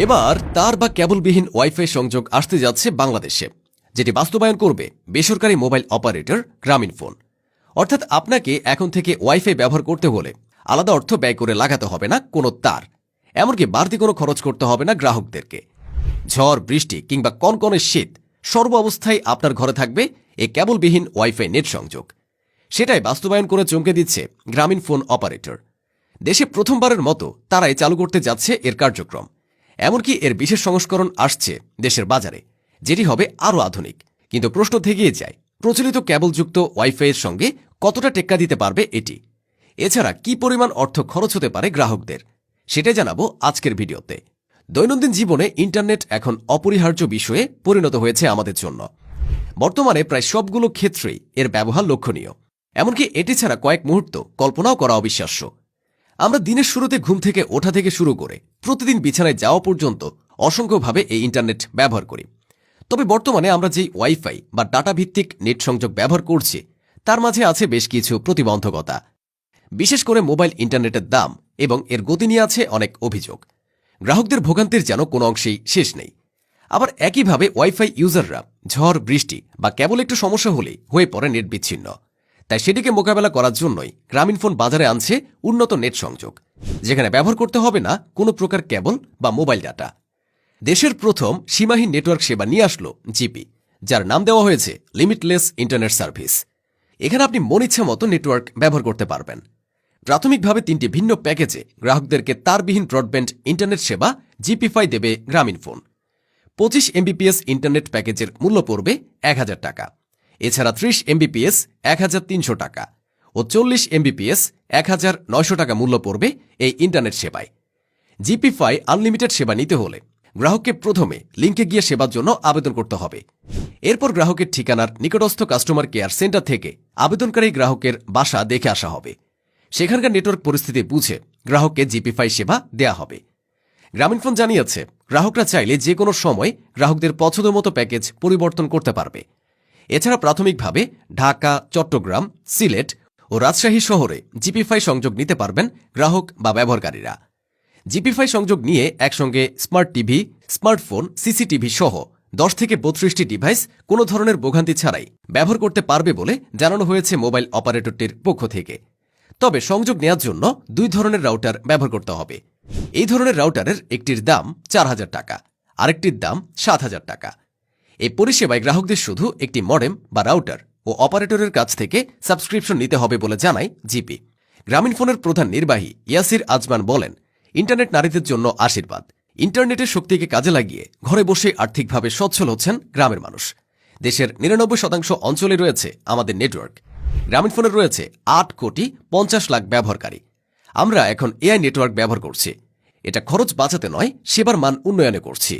এবার তার বা কেবলবিহীন ওয়াইফাই সংযোগ আসতে যাচ্ছে বাংলাদেশে, যেটি বাস্তবায়ন করবে বেসরকারি মোবাইল অপারেটর গ্রামীণফোন। অর্থাৎ আপনাকে এখন থেকে ওয়াইফাই ব্যবহার করতে হলে আলাদা অর্থ ব্যয় করে লাগাতে হবে না কোনো তার, এমনকি বাড়তি কোনো খরচ করতে হবে না গ্রাহকদেরকে। ঝড়, বৃষ্টি কিংবা কনকনে শীত, সর্ব অবস্থায় আপনার ঘরে থাকবে এই কেবলবিহীন ওয়াইফাই নেট সংযোগ। সেটাই বাস্তবায়ন করে চমকে দিচ্ছে গ্রামীণফোন অপারেটর। দেশে প্রথমবারের মতো তারাই চালু করতে যাচ্ছে এর কার্যক্রম। এমনকি এর বিশেষ সংস্করণ আসছে দেশের বাজারে, যেটি হবে আরও আধুনিক। কিন্তু প্রশ্ন থেকেই যায়, প্রচলিত কেবলযুক্ত ওয়াইফাইয়ের সঙ্গে কতটা টেক্কা দিতে পারবে এটি? এছাড়া কি পরিমাণ অর্থ খরচ হতে পারে গ্রাহকদের, সেটাই জানাবো আজকের ভিডিওতে। দৈনন্দিন জীবনে ইন্টারনেট এখন অপরিহার্য বিষয়ে পরিণত হয়েছে আমাদের জন্য। বর্তমানে প্রায় সবগুলো ক্ষেত্রেই এর ব্যবহার লক্ষণীয়। এমনকি এটি ছাড়া কয়েক মুহূর্ত কল্পনাও করা অবিশ্বাস্য। আমরা দিনের শুরুতে ঘুম থেকে ওঠা থেকে শুরু করে প্রতিদিন বিছানায় যাওয়া পর্যন্ত অসংখ্যভাবে এই ইন্টারনেট ব্যবহার করি। তবে বর্তমানে আমরা যেই ওয়াইফাই বা ডাটা ভিত্তিক নেট সংযোগ ব্যবহার করছি, তার মাঝে আছে বেশ কিছু প্রতিবন্ধকতা। বিশেষ করে মোবাইল ইন্টারনেটের দাম এবং এর গতি নিয়ে আছে অনেক অভিযোগ। গ্রাহকদের ভোগান্তির যেন কোনো অংশেই শেষ নেই। আবার একইভাবে ওয়াইফাই ইউজাররা ঝড়, বৃষ্টি বা কেবল একটু সমস্যা হলেই হয়ে পড়ে নেট বিচ্ছিন্ন। তাই সেটিকে মোকাবেলা করার জন্যই গ্রামীণফোন বাজারে আনছে উন্নত নেট সংযোগ, যেখানে ব্যবহার করতে হবে না কোনো প্রকার কেবল বা মোবাইল ডাটা। দেশের প্রথম সীমাহীন নেটওয়ার্ক সেবা নিয়ে আসলো জিপি, যার নাম দেওয়া হয়েছে লিমিটলেস ইন্টারনেট সার্ভিস। এখানে আপনি মন ইচ্ছা মতো নেটওয়ার্ক ব্যবহার করতে পারবেন। প্রাথমিকভাবে 3টি ভিন্ন প্যাকেজে গ্রাহকদেরকে তারবিহীন ব্রডব্যান্ড ইন্টারনেট সেবা জিপিফাই দেবে গ্রামীণফোন। 25 এমবিপিএস ইন্টারনেট প্যাকেজের মূল্য পড়বে 1000 টাকা। এছাড়া 30 এমবিপিএস 1300 টাকা ও 40 এমবিপিএস 1900 টাকা মূল্য পড়বে এই ইন্টারনেট সেবায়। জিপিফাই আনলিমিটেড সেবা নিতে হলে গ্রাহককে প্রথমে লিঙ্কে গিয়ে সেবার জন্য আবেদন করতে হবে। এরপর গ্রাহকের ঠিকানার নিকটস্থ কাস্টমার কেয়ার সেন্টার থেকে আবেদনকারী গ্রাহকের বাসা দেখে আসা হবে। সেখানকার নেটওয়ার্ক পরিস্থিতি বুঝে গ্রাহককে জিপিফাই সেবা দেয়া হবে। গ্রামীণফোন জানিয়েছে, গ্রাহকরা চাইলে যে কোনো সময় গ্রাহকদের পছন্দমতো প্যাকেজ পরিবর্তন করতে পারবে। এছাড়া প্রাথমিকভাবে ঢাকা, চট্টগ্রাম, সিলেট ও রাজশাহী শহরে জিপিফাই সংযোগ নিতে পারবেন গ্রাহক বা ব্যবহারকারীরা। জিপিফাই সংযোগ নিয়ে একসঙ্গে স্মার্ট টিভি, স্মার্টফোন, সিসিটিভি সহ 10 থেকে 32টি ডিভাইস কোনো ধরনের ভোগান্তি ছাড়াই ব্যবহার করতে পারবে বলে জানানো হয়েছে মোবাইল অপারেটরটির পক্ষ থেকে। তবে সংযোগ নেওয়ার জন্য 2 ধরনের রাউটার ব্যবহার করতে হবে। এই ধরনের রাউটারের একটির দাম 4000 টাকা, আরেকটির দাম 7000 টাকা। এই পরিষেবায় গ্রাহকদের শুধু একটি মডেম বা রাউটার ও অপারেটরের কাছ থেকে সাবস্ক্রিপশন নিতে হবে বলে জানায় জিপি। গ্রামীণফোনের প্রধান নির্বাহী ইয়াসির আজমান বলেন, ইন্টারনেট নারীদের জন্য আশীর্বাদ। ইন্টারনেটের শক্তিকে কাজে লাগিয়ে ঘরে বসে আর্থিকভাবে সচ্ছল হচ্ছেন গ্রামের মানুষ। দেশের 99% অঞ্চলে রয়েছে আমাদের নেটওয়ার্ক। গ্রামীণফোনের রয়েছে 8,50,00,000 ব্যবহারকারী। আমরা এখন এআই নেটওয়ার্ক ব্যবহার করছি। এটা খরচ বাঁচাতে নয়, সেবার মান উন্নয়নে করছি।